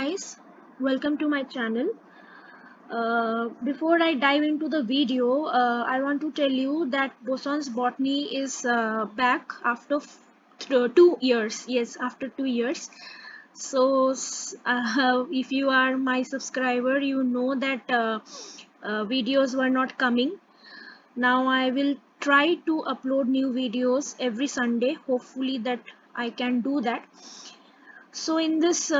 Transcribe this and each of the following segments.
guys, welcome to my channel. Before I dive into the video, I want to tell you that Boson's Botany is back after 2 years. Yes, after 2 years. So, if you are my subscriber, you know that videos were not coming. Now I will try to upload new videos every Sunday. Hopefully that I can do that. So in this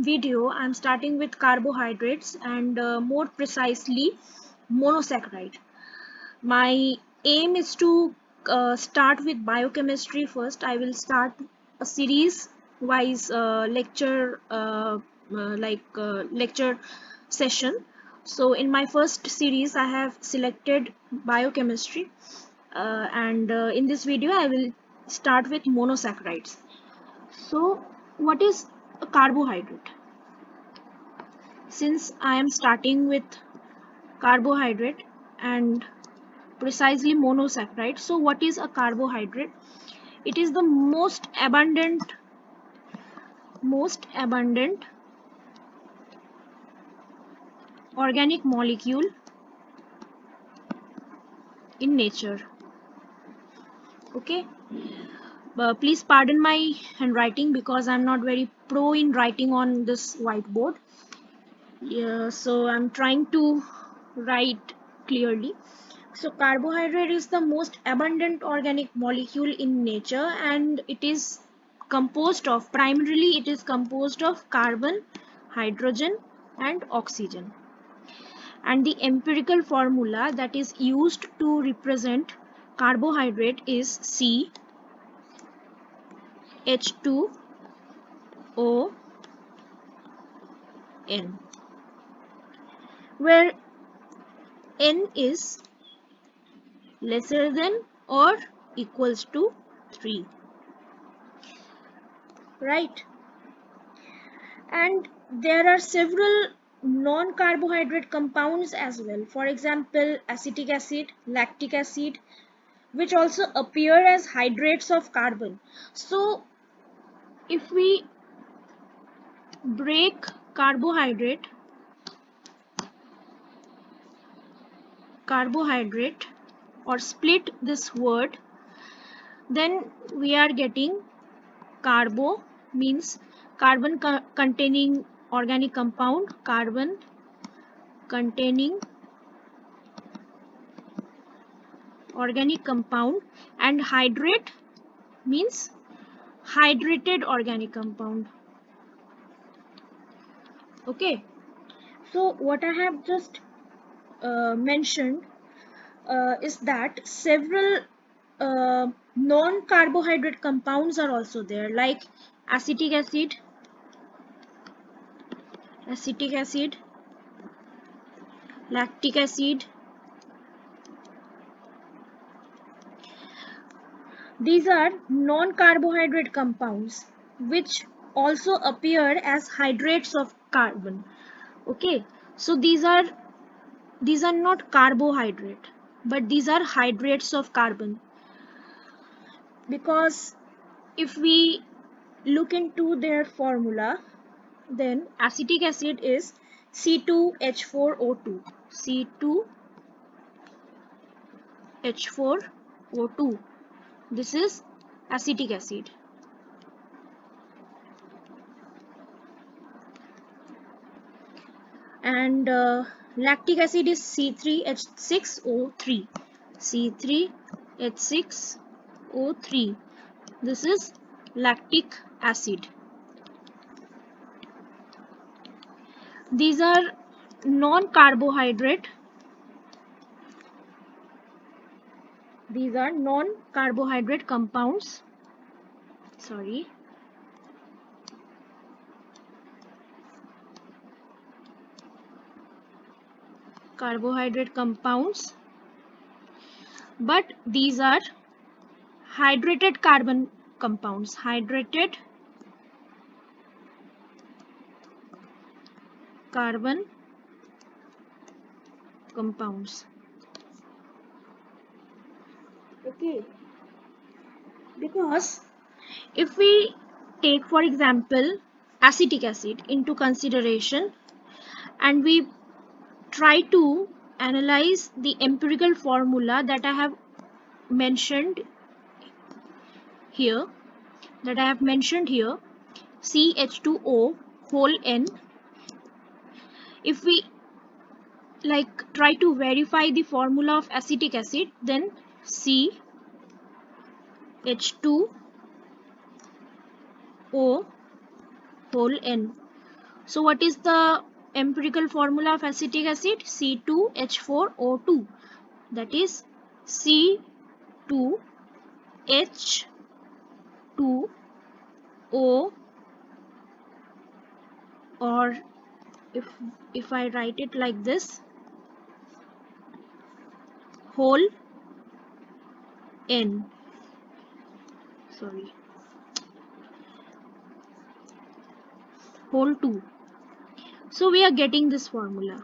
video, I'm starting with carbohydrates and more precisely monosaccharide. My aim is to start with biochemistry first. I will start a series wise lecture session. So in my first series, I have selected biochemistry and in this video, I will start with monosaccharides. So, what is a carbohydrate? Since I am starting with carbohydrate and precisely monosaccharide, so what is a carbohydrate? It is the most abundant organic molecule in nature. Okay. Please pardon my handwriting because I'm not very pro in writing on this whiteboard. Yeah, so I'm trying to write clearly. So carbohydrate is the most abundant organic molecule in nature and primarily it is composed of carbon, hydrogen and oxygen. And the empirical formula that is used to represent carbohydrate is CH2ON, where N is lesser than or equals to 3. Right? And there are several non-carbohydrate compounds as well. For example, acetic acid, lactic acid, which also appear as hydrates of carbon. So if we break carbohydrate or split this word, then we are getting carbo means carbon containing organic compound, carbon containing organic compound, and hydrate means hydrated organic compound. Okay, so what I have just mentioned is that several non-carbohydrate compounds are also there, like acetic acid, lactic acid. These are non-carbohydrate compounds which also appear as hydrates of carbon. Okay, so these are not carbohydrate, but these are hydrates of carbon, because if we look into their formula, then acetic acid is C2H4O2. C2H4O2. This is acetic acid. And lactic acid is C3H6O3. C3H6O3. This is lactic acid. These are non-carbohydrate. Compounds. Sorry. Carbohydrate compounds, but these are hydrated carbon compounds. Hydrated carbon compounds. Okay, because if we take for example acetic acid into consideration, and we try to analyze the empirical formula that I have mentioned here, CH2O whole N. If we try to verify the formula of acetic acid, then CH2O whole N. So what is the empirical formula of acetic acid? C2H4O2. That is C2H2O, or if I write it like this, whole N. Sorry, whole 2. So we are getting this formula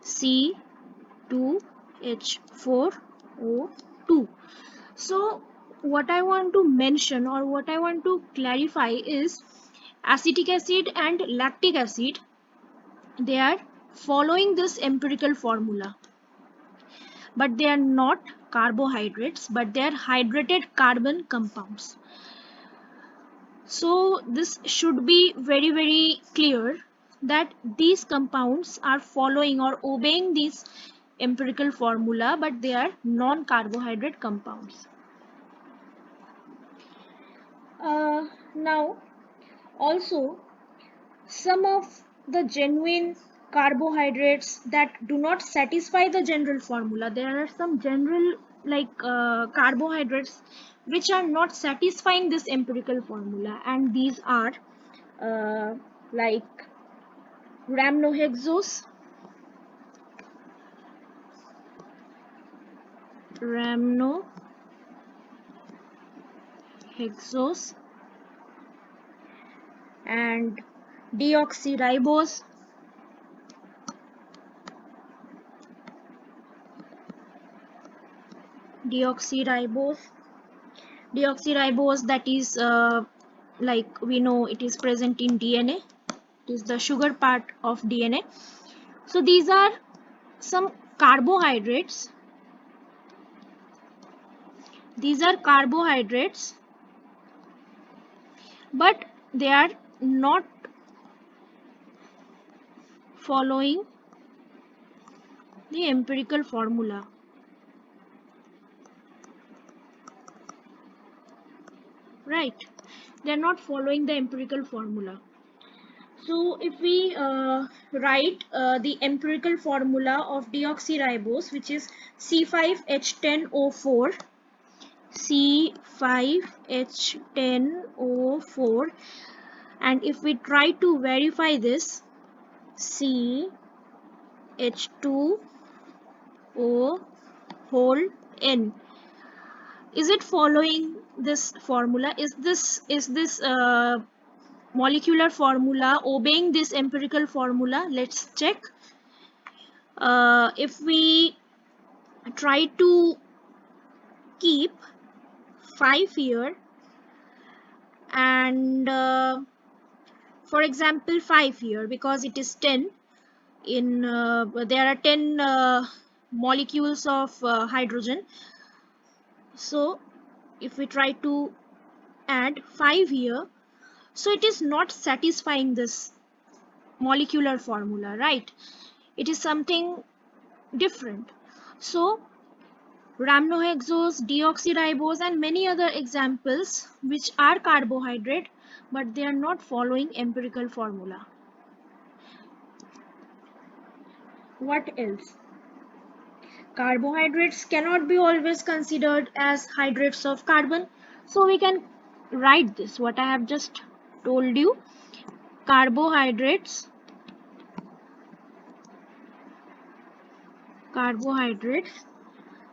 C2H4O2. So what I want to mention, or what I want to clarify, is acetic acid and lactic acid, they are following this empirical formula, but they are not carbohydrates, but they are hydrated carbon compounds. So this should be very, very clear that these compounds are following or obeying this empirical formula, but they are non-carbohydrate compounds. Now also, some of the genuine carbohydrates that do not satisfy the general formula, there are some general carbohydrates which are not satisfying this empirical formula, and these are like rhamnohexose, and deoxyribose, that is like we know it is present in DNA. It is the sugar part of DNA. So these are some carbohydrates. But they are not following the empirical formula. Right? They are not following the empirical formula. So if we write the empirical formula of deoxyribose, which is C5H10O4, C5H10O4, and if we try to verify this, CH2O whole N, is it following this formula? Is this molecular formula obeying this empirical formula? Let's check. If we try to keep 5 here, and for example 5 here, because it is 10 in there are 10 molecules of hydrogen. So if we try to add 5 here, so it is not satisfying this molecular formula, right? It is something different. So rhamnohexose, deoxyribose, and many other examples which are carbohydrate, but they are not following empirical formula. What else? Carbohydrates cannot be always considered as hydrates of carbon. So we can write this, what I have just told you. Carbohydrates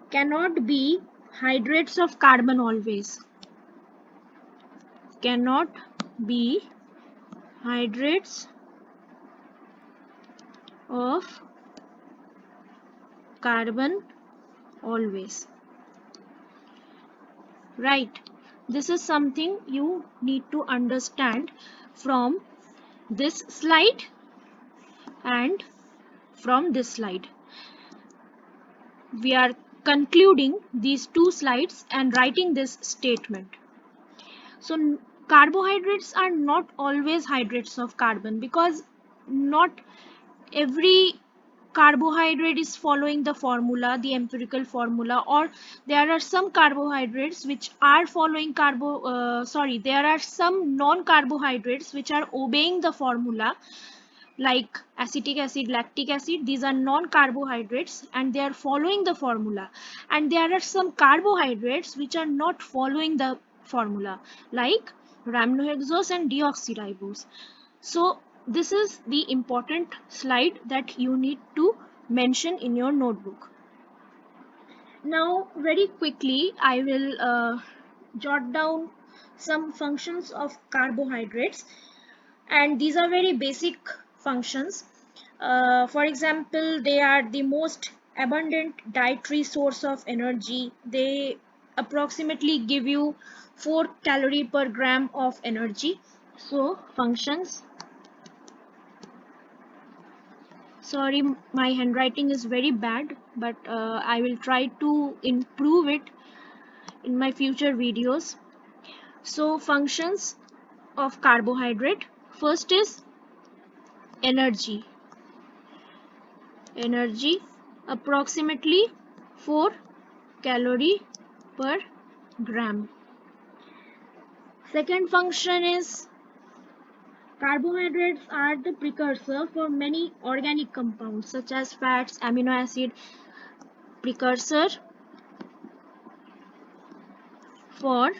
cannot be hydrates of carbon always. Cannot be hydrates of carbon always. Right. This is something you need to understand. from this slide and from this slide. We are concluding these two slides and writing this statement. So carbohydrates are not always hydrates of carbon, because not every carbohydrate is following the formula, the empirical formula, or there are some carbohydrates which are following there are some non-carbohydrates which are obeying the formula, like acetic acid, lactic acid. These are non-carbohydrates and they are following the formula. And there are some carbohydrates which are not following the formula, like rhamnohexose and deoxyribose. So this is the important slide that you need to mention in your notebook. Now very quickly I will jot down some functions of carbohydrates, and these are very basic functions. For example, they are the most abundant dietary source of energy. They approximately give you 4 calorie per gram of energy. So functions, sorry my handwriting is very bad, but I will try to improve it in my future videos. So functions of carbohydrate, first is energy. Energy, approximately 4 calorie per gram. Second function is carbohydrates are the precursor for many organic compounds such as fats, amino acid. Precursor for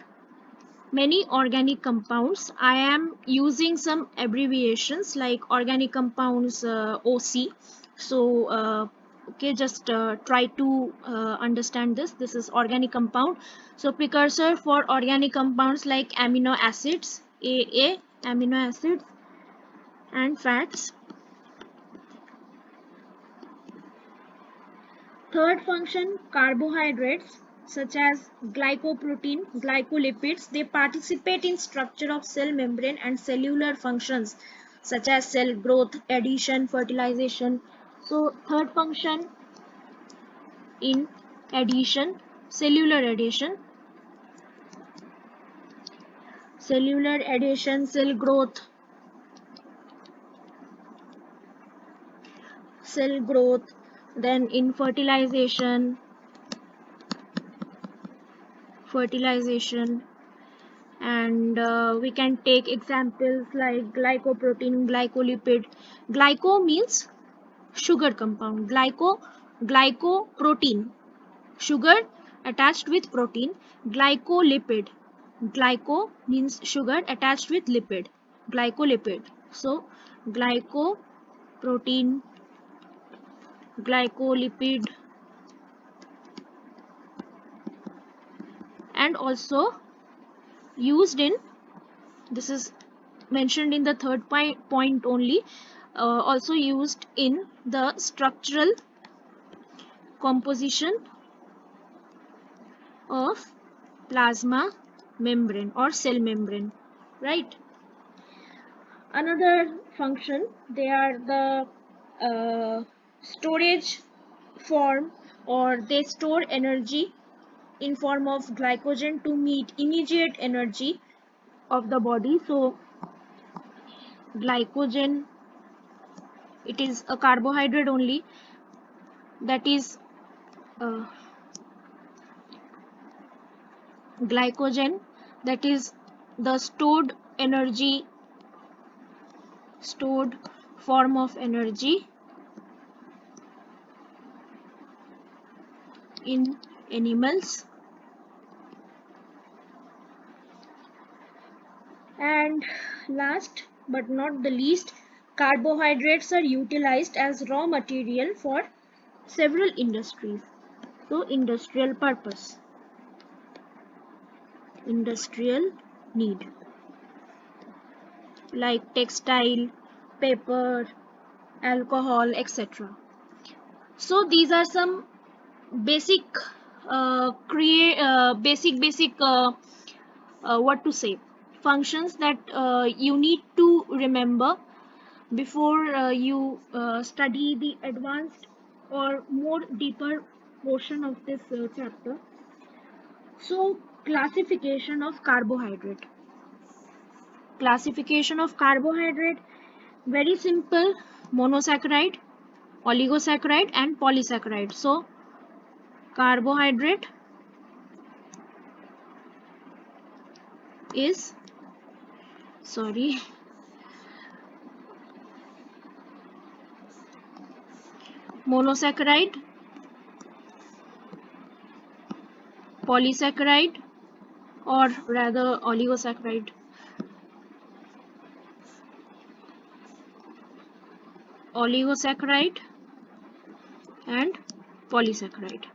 many organic compounds. I am using some abbreviations like organic compounds, OC. So okay, just try to understand this. This is organic compound. So precursor for organic compounds like amino acids, AA, amino acids, and fats. Third function, carbohydrates such as glycoprotein, glycolipids, they participate in structure of cell membrane and cellular functions such as cell growth, addition, fertilization. So third function in addition, cellular addition, cell growth, then in fertilization, and we can take examples like glycoprotein, glycolipid. Glyco means sugar compound. Glycoprotein, sugar attached with protein. Glycolipid, glyco means sugar attached with lipid, glycolipid. So glycoprotein, glycolipid, and also used in, this is mentioned in the third point only, also used in the structural composition of plasma membrane or cell membrane, right? Another function, they are the storage form, or they store energy in form of glycogen to meet immediate energy of the body. So glycogen, it is a carbohydrate only, that is glycogen, that is the stored form of energy in animals. And last but not the least, carbohydrates are utilized as raw material for several industries. So industrial purpose, industrial need, like textile, paper, alcohol, etc. So these are some basic what to say, functions that you need to remember before you study the advanced or more deeper portion of this chapter. So, classification of carbohydrate. Classification of carbohydrate, very simple: monosaccharide, oligosaccharide, and polysaccharide. So, carbohydrate is, sorry, monosaccharide, polysaccharide, or rather oligosaccharide. Oligosaccharide and polysaccharide.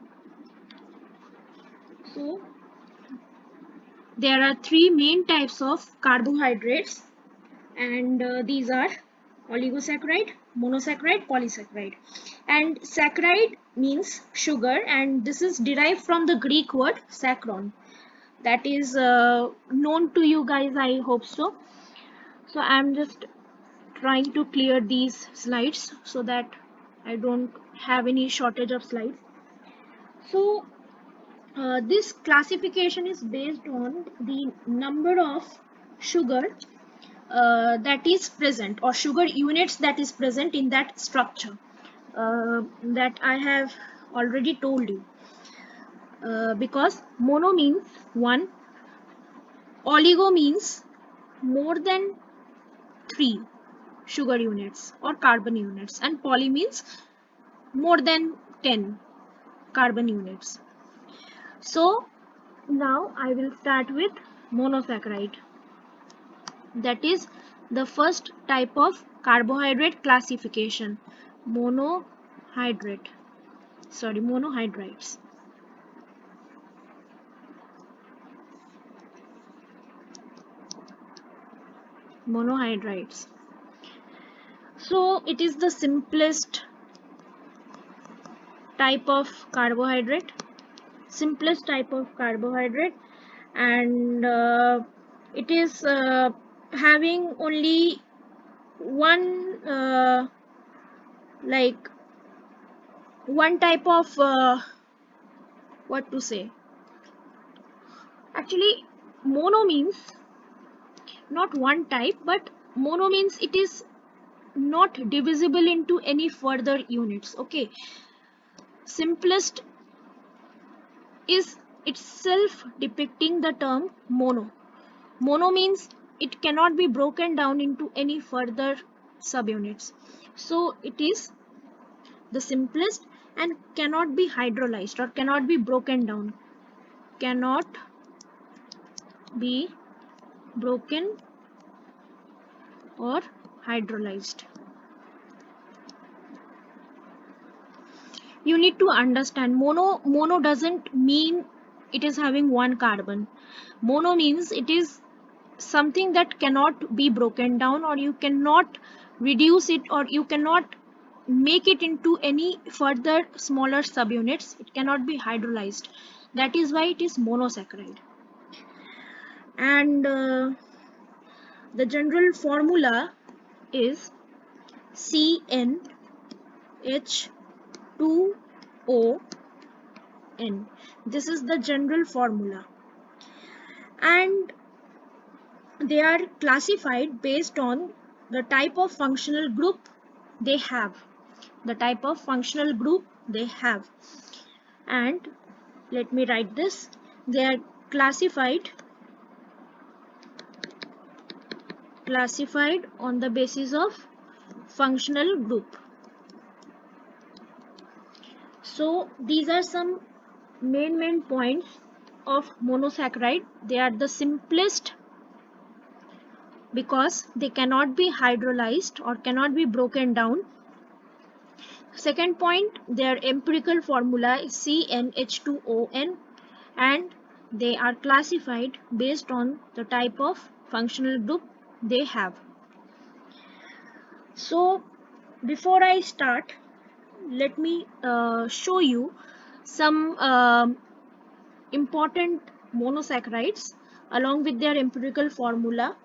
So there are three main types of carbohydrates, and these are oligosaccharide, monosaccharide, polysaccharide. And saccharide means sugar, and this is derived from the Greek word saccharon. That is known to you guys, I hope so. So I'm just trying to clear these slides so that I don't have any shortage of slides. So this classification is based on the number of sugar that is present, or sugar units that is present in that structure, that I have already told you. Because mono means one, oligo means more than 3 sugar units or carbon units, and poly means more than 10 carbon units. So now I will start with monosaccharide. That is the first type of carbohydrate classification, monohydrates. Monohydrates. So it is the simplest type of carbohydrate, and it is having only one like one type of what to say, actually mono means not one type, but mono means it is not divisible into any further units. Okay, simplest is itself depicting the term mono. Mono means it cannot be broken down into any further subunits. So it is the simplest and cannot be hydrolyzed or cannot be broken down. Cannot be broken or hydrolyzed. You need to understand, mono doesn't mean it is having one carbon. Mono means it is something that cannot be broken down, or you cannot reduce it, or you cannot make it into any further smaller subunits. It cannot be hydrolyzed. That is why it is monosaccharide. And the general formula is CnH2ON. This is the general formula, and they are classified based on the type of functional group they have. And let me write this. They are classified on the basis of functional group. So these are some main points of monosaccharide. They are the simplest because they cannot be hydrolyzed or cannot be broken down. Second point, their empirical formula is CnH2ON, and they are classified based on the type of functional group they have. So before I start, let me show you some important monosaccharides along with their empirical formula.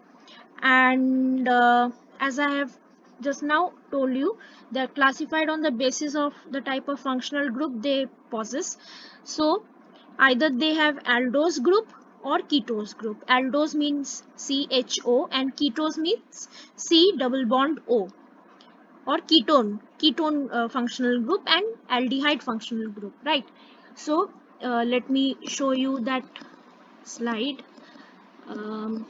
And as I have just now told you, they are classified on the basis of the type of functional group they possess. So either they have aldose group or ketose group. Aldose means CHO and ketose means C double bond O, or ketone functional group and aldehyde functional group, right? So let me show you that slide. um,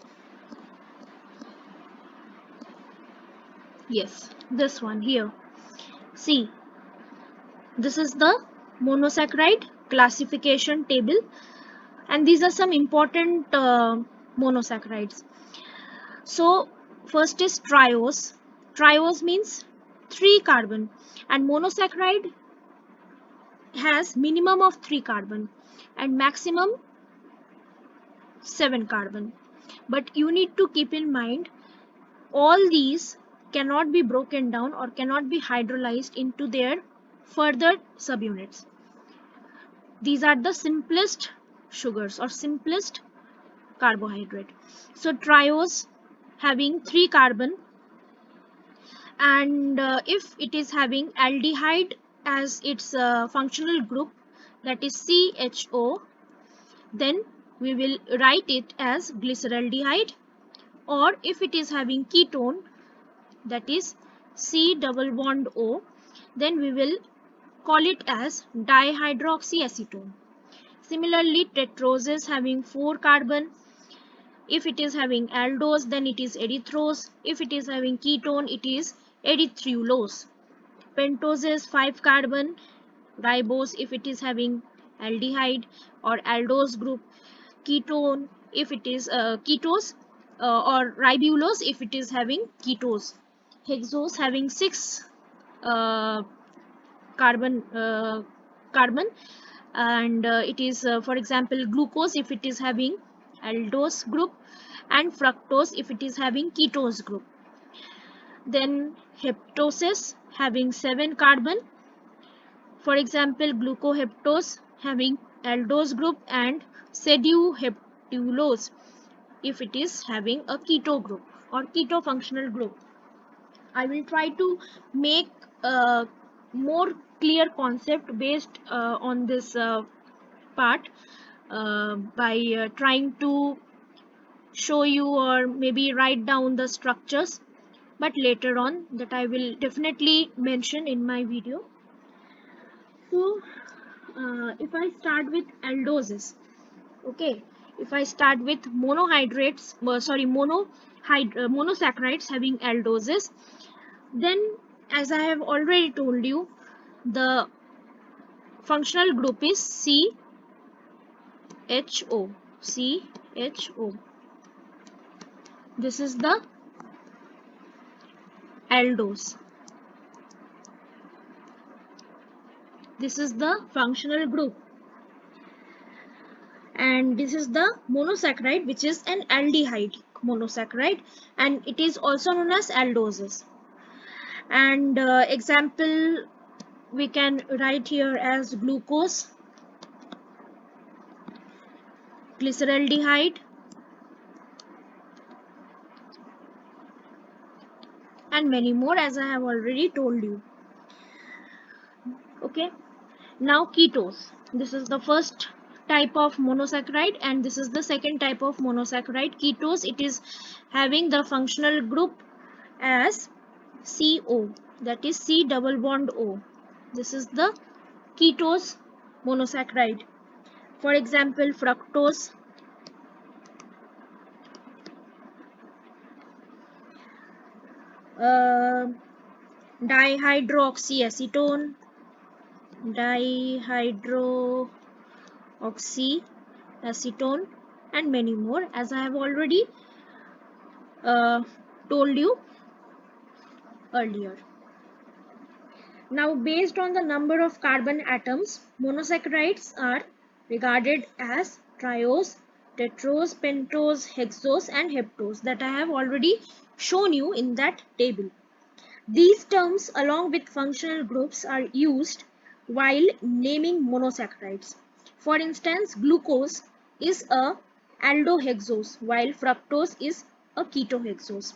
yes, this one here. See, this is the monosaccharide classification table, and these are some important monosaccharides. So first is triose. Triose means 3 carbon, and monosaccharide has minimum of 3 carbon and maximum 7 carbon. But you need to keep in mind, all these cannot be broken down or cannot be hydrolyzed into their further subunits. These are the simplest sugars or simplest carbohydrate. So triose having 3 carbon, and if it is having aldehyde as its functional group, that is CHO, then we will write it as glyceraldehyde. Or if it is having ketone, that is C double bond O, then we will call it as dihydroxyacetone. Similarly, tetrose is having 4 carbon. If it is having aldose, then it is erythrose. If it is having ketone, it is erythrulose. Pentose is 5 carbon. Ribose if it is having aldehyde or aldose group. Ketone if it is ketose, or ribulose if it is having ketose. Hexose having 6 uh, carbon carbon, and it is for example glucose if it is having aldose group, and fructose if it is having ketose group. Then heptoses having 7 carbon, for example glucoheptose having aldose group, and seduheptulose if it is having a keto group or keto functional group. I will try to make a more clear concept based on this part by trying to show you or maybe write down the structures, but later on that I will definitely mention in my video. So if I start with aldoses, okay, if I start with monohydrates, monosaccharides having aldoses, then as I have already told you, the functional group is CHO. CHO. This is the aldose. This is the functional group. And this is the monosaccharide, which is an aldehyde monosaccharide, and it is also known as aldoses. And example we can write here as glucose, glyceraldehyde, and many more as I have already told you. Okay, now ketose. This is the first type of monosaccharide, and this is the second type of monosaccharide. Ketose, it is having the functional group as CO, that is C double bond O. This is the ketose monosaccharide. For example, fructose, uh, dihydroxyacetone, dihydroxyacetone, and many more as I have already uh, told you earlier. Now, based on the number of carbon atoms, monosaccharides are regarded as triose, tetrose, pentose, hexose, and heptose that I have already shown you in that table. These terms along with functional groups are used while naming monosaccharides. For instance, glucose is a aldohexose, while fructose is a ketohexose.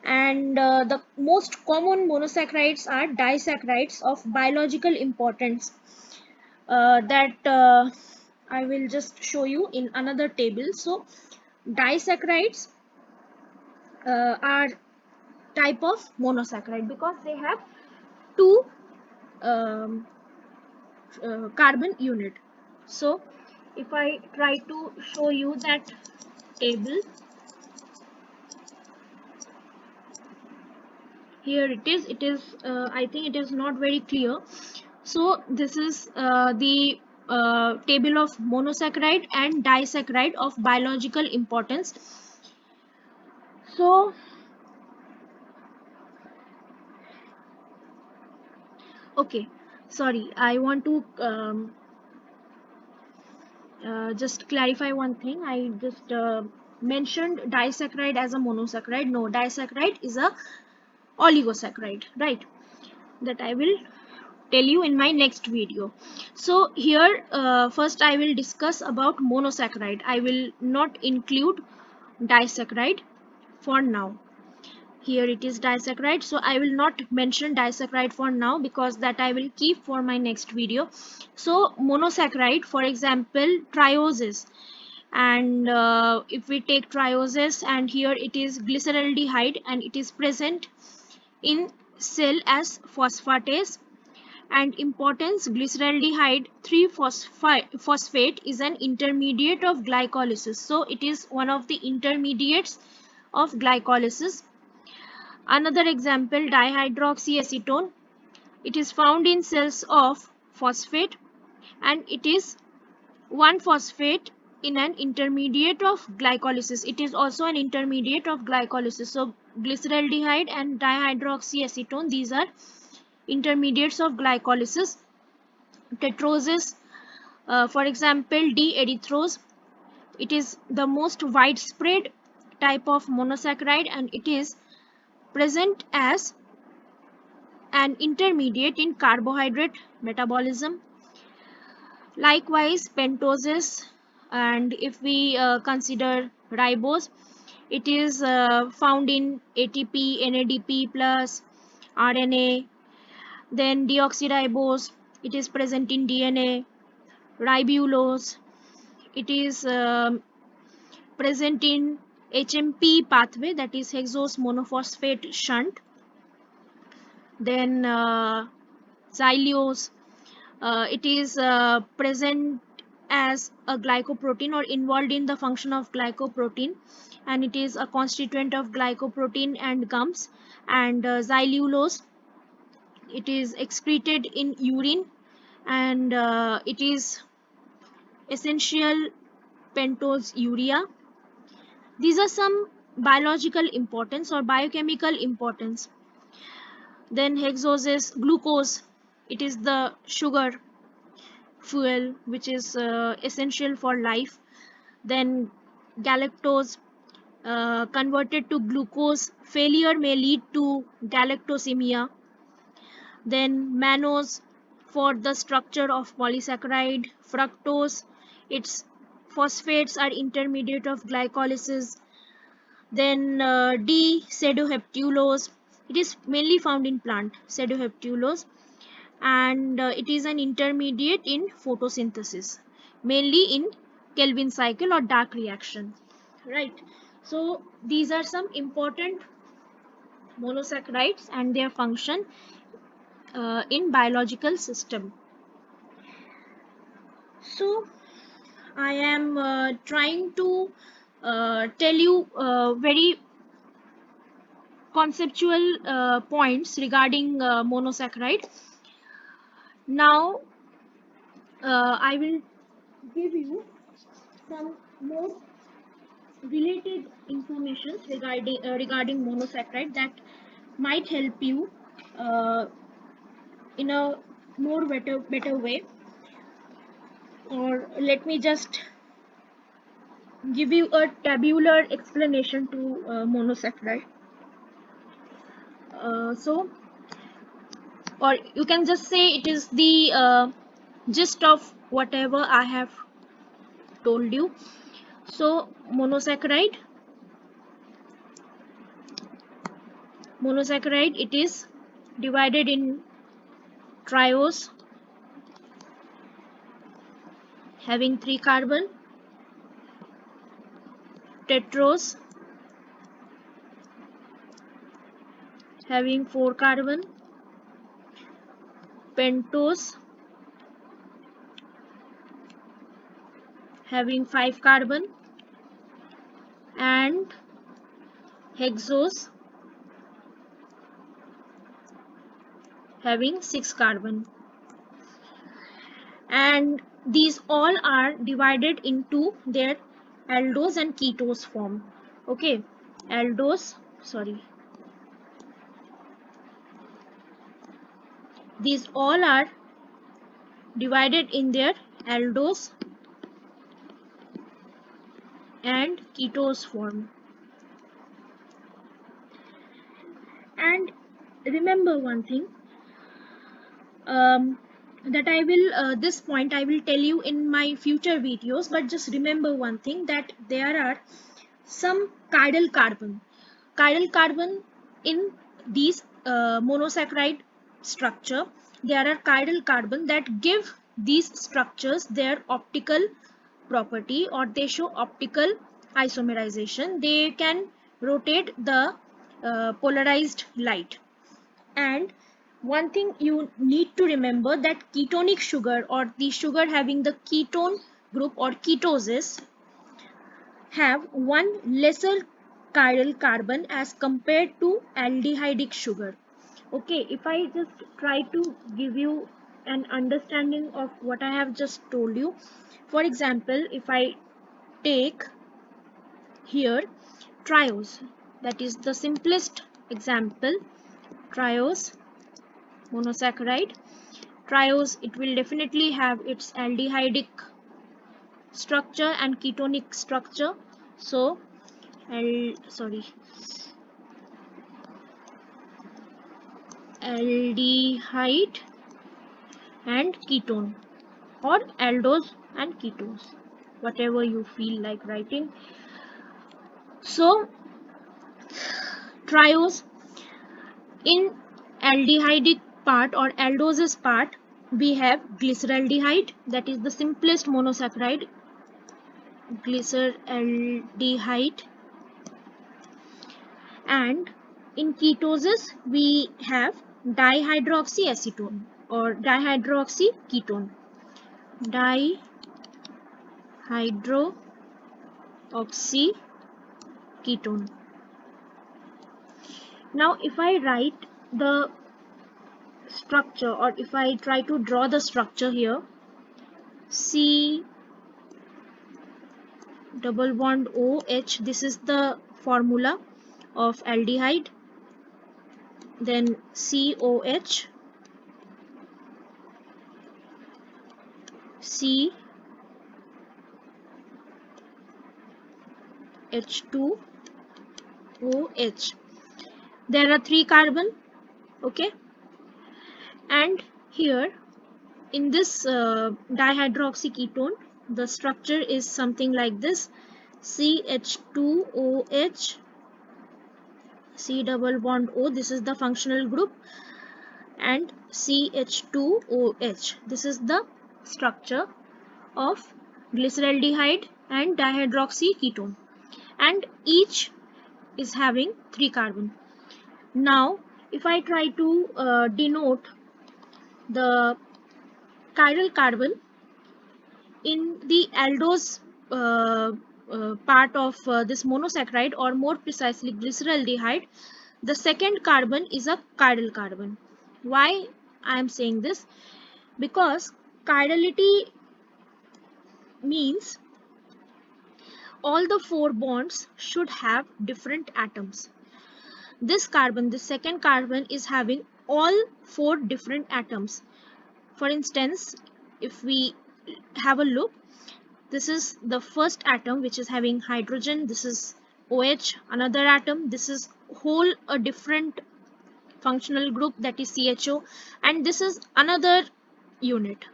And the most common monosaccharides are disaccharides of biological importance, that I will just show you in another table. So disaccharides are type of monosaccharide because they have two um, carbon unit. So if I try to show you that table, here it is I think it is not very clear. So this is the table of monosaccharide and disaccharide of biological importance. So okay, sorry, I want to just clarify one thing. I just mentioned disaccharide as a monosaccharide. No, disaccharide is a oligosaccharide, right? That I will tell you in my next video. So here first I will discuss about monosaccharide. I will not include disaccharide for now. Here it is disaccharide, so I will not mention disaccharide for now because that I will keep for my next video. So monosaccharide, for example, trioses. And if we take trioses, and here it is glyceraldehyde, and it is present in cell as phosphatase. And importance, glyceraldehyde 3-phosphate is an intermediate of glycolysis, so it is one of the intermediates of glycolysis. Another example, dihydroxyacetone, it is found in cells of phosphate, and it is 1-phosphate in an intermediate of glycolysis. It is also an intermediate of glycolysis. So glyceraldehyde and dihydroxyacetone, these are intermediates of glycolysis. Tetrosis, for example, D-erythrose, it is the most widespread type of monosaccharide, and it is present as an intermediate in carbohydrate metabolism. Likewise, pentoses, and if we consider ribose, it is found in ATP, NADP plus, RNA. Then deoxyribose, it is present in DNA. Ribulose, it is present in HMP pathway, that is hexose monophosphate shunt. Then xylulose, it is present as a glycoprotein or involved in the function of glycoprotein, and it is a constituent of glycoprotein and gums. And xylulose, it is excreted in urine, and it is essential pentose urea. These are some biological importance or biochemical importance. Then hexoses, glucose, it is the sugar fuel which is essential for life. Then galactose, converted to glucose, failure may lead to galactosemia. Then mannose, for the structure of polysaccharide. Fructose, its phosphates are intermediate of glycolysis. Then D-pseudoheptulose, it is mainly found in plant, pseudoheptulose, and it is an intermediate in photosynthesis, mainly in Calvin cycle or dark reaction, right? So these are some important monosaccharides and their function in biological system. So I am trying to tell you very conceptual points regarding monosaccharide. Now I will give you some more related information regarding monosaccharide that might help you uh, in a more better way. Or let me just give you a tabular explanation to monosaccharide. So, or you can just say it is the gist of whatever I have told you. So monosaccharide, it is divided in triose having 3 carbon, tetrose having 4 carbon, pentose having 5 carbon, and hexose having 6 carbon. And these all are divided into their aldose and ketose form. Okay, aldose, sorry, these all are divided in their aldose and ketose form. And remember one thing, that I will this point I will tell you in my future videos, but just remember one thing, that there are some chiral carbon. Chiral carbon in these monosaccharide structure, there are chiral carbon that give these structures their optical property, or they show optical isomerization. They can rotate the polarized light. And one thing you need to remember, that ketonic sugar, or the sugar having the ketone group or ketosis, have one lesser chiral carbon as compared to aldehydic sugar. Okay, if I just try to give you an understanding of what I have just told you. For example, if I take here triose, that is the simplest example, triose monosaccharide. Triose, it will definitely have its aldehydic structure and ketonic structure. So aldehyde and ketone, or aldose and ketones, whatever you feel like writing. So triose, in aldehydic part or aldoses part, we have glyceraldehyde, that is the simplest monosaccharide, glyceraldehyde. And in ketosis we have dihydroxyacetone or dihydroxyketone, dihydroxyketone. Now if I write the structure, or if I try to draw the structure here, C double bond OH, this is the formula of aldehyde. Then COH, CH2OH. There are 3 carbon. Okay, and here in this dihydroxyketone, the structure is something like this: CH2OH, C double bond O, this is the functional group, and CH2OH, this is the structure of glyceraldehyde and dihydroxyketone, and each is having 3 carbon. Now if I try to denote the chiral carbon in the aldose part of this monosaccharide, or more precisely glyceraldehyde, the second carbon is a chiral carbon. Why I am saying this? Because chirality means all the 4 bonds should have different atoms. This carbon, the second carbon, is having all 4 different atoms. For instance, if we have a look, this is the first atom which is having hydrogen, this is OH, another atom, this is whole a different functional group, that is CHO, and this is another unit.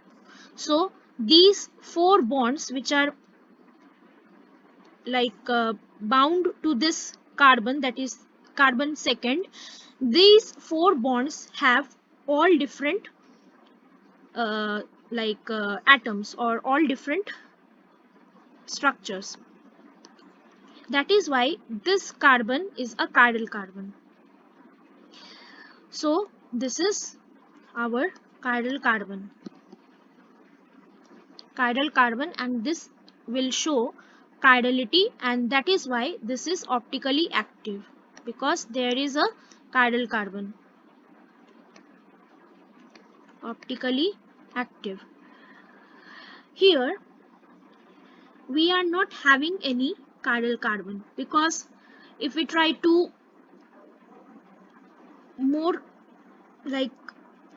So these 4 bonds which are bound to this carbon, that is carbon second. These 4 bonds have all different atoms or all different structures. That is why this carbon is a chiral carbon. So this is our chiral carbon. Chiral carbon, and this will show chirality, and that is why this is optically active, because there is a chiral carbon. Optically active. Here we are not having any chiral carbon, because if we try to more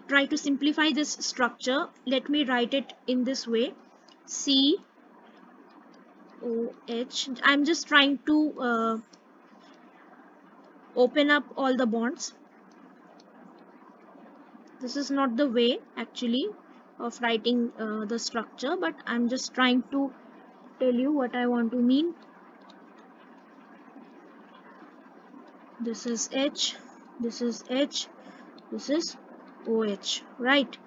try to simplify this structure, let me write it in this way: COH. I'm just trying to open up all the bonds. This is not the way actually of writing the structure, but I'm just trying to tell you what I want to mean. This is H, this is H, this is OH, right?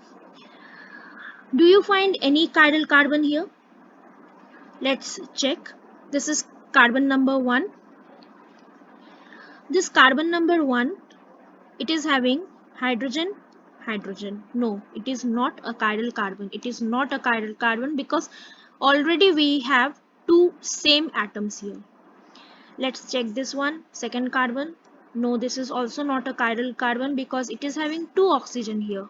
Do you find any chiral carbon here? Let's check. This is carbon number 1. This carbon number 1, it is having hydrogen, hydrogen. No, it is not a chiral carbon. It is not a chiral carbon because already we have 2 same atoms here. Let's check this one, second carbon. No, this is also not a chiral carbon because it is having 2 oxygen here.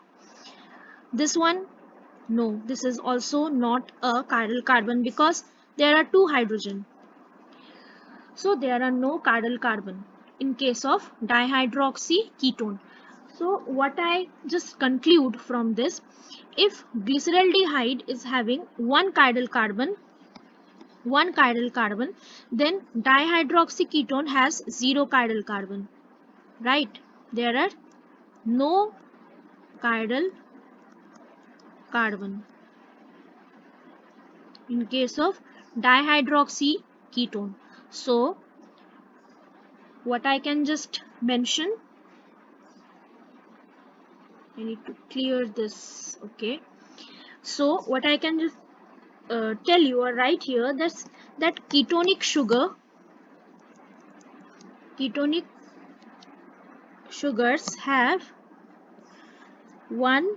This one, no, this is also not a chiral carbon because there are 2 hydrogen. So there are no chiral carbon in case of dihydroxy ketone. So what I just conclude from this, if glyceraldehyde is having one chiral carbon, then dihydroxy ketone has 0 chiral carbon, right? There are no chiral carbon in case of dihydroxy ketone. So what I can just mention, I need to clear this. Okay, so what I can just tell you or write here, that ketonic sugars have one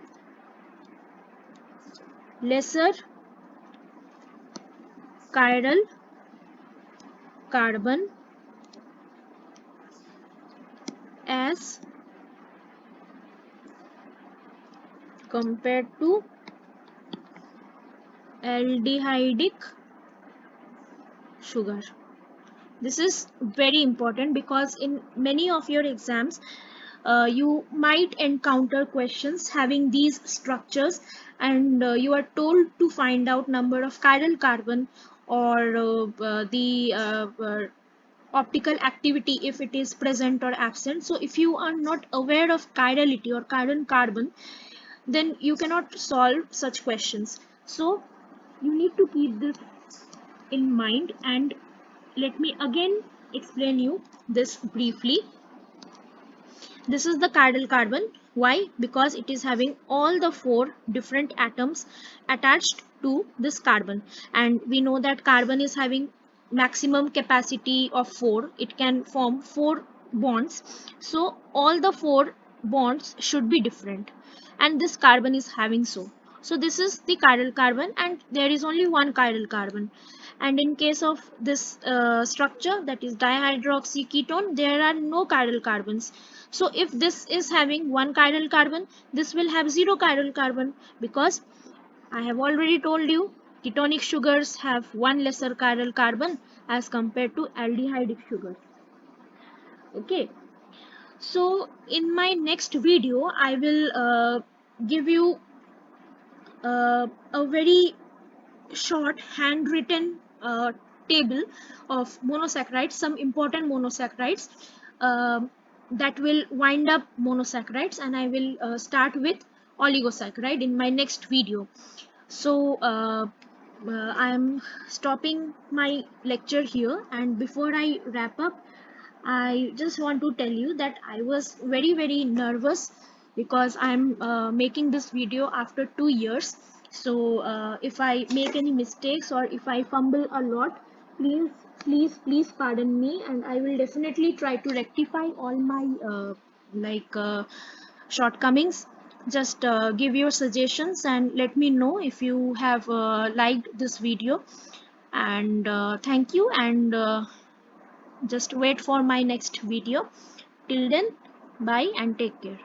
lesser chiral carbon as compared to aldehydic sugar. This is very important because in many of your exams you might encounter questions having these structures, and you are told to find out number of chiral carbon or the optical activity if it is present or absent. So if you are not aware of chirality or chiral carbon, then you cannot solve such questions. So you need to keep this in mind, and let me again explain you this briefly. This is the chiral carbon. Why? Because it is having all the 4 different atoms attached to this carbon, and we know that carbon is having maximum capacity of 4. It can form 4 bonds, so all the 4 bonds should be different, and this carbon is having so this is the chiral carbon, and there is only one chiral carbon. And in case of this structure, that is dihydroxy ketone, there are no chiral carbons. So if this is having one chiral carbon, this will have 0 chiral carbon, because I have already told you ketonic sugars have one lesser chiral carbon as compared to aldehydic sugars. Okay, so in my next video I will give you a very short handwritten table of monosaccharides, some important monosaccharides that will wind up monosaccharides, and I will start with oligosaccharide in my next video. So I am stopping my lecture here, and before I wrap up, I just want to tell you that I was very nervous because I'm making this video after 2 years. So if I make any mistakes or if I fumble a lot, please please pardon me, and I will definitely try to rectify all my like shortcomings. Just give your suggestions and let me know if you have liked this video. And thank you, and just wait for my next video. Till then, bye and take care.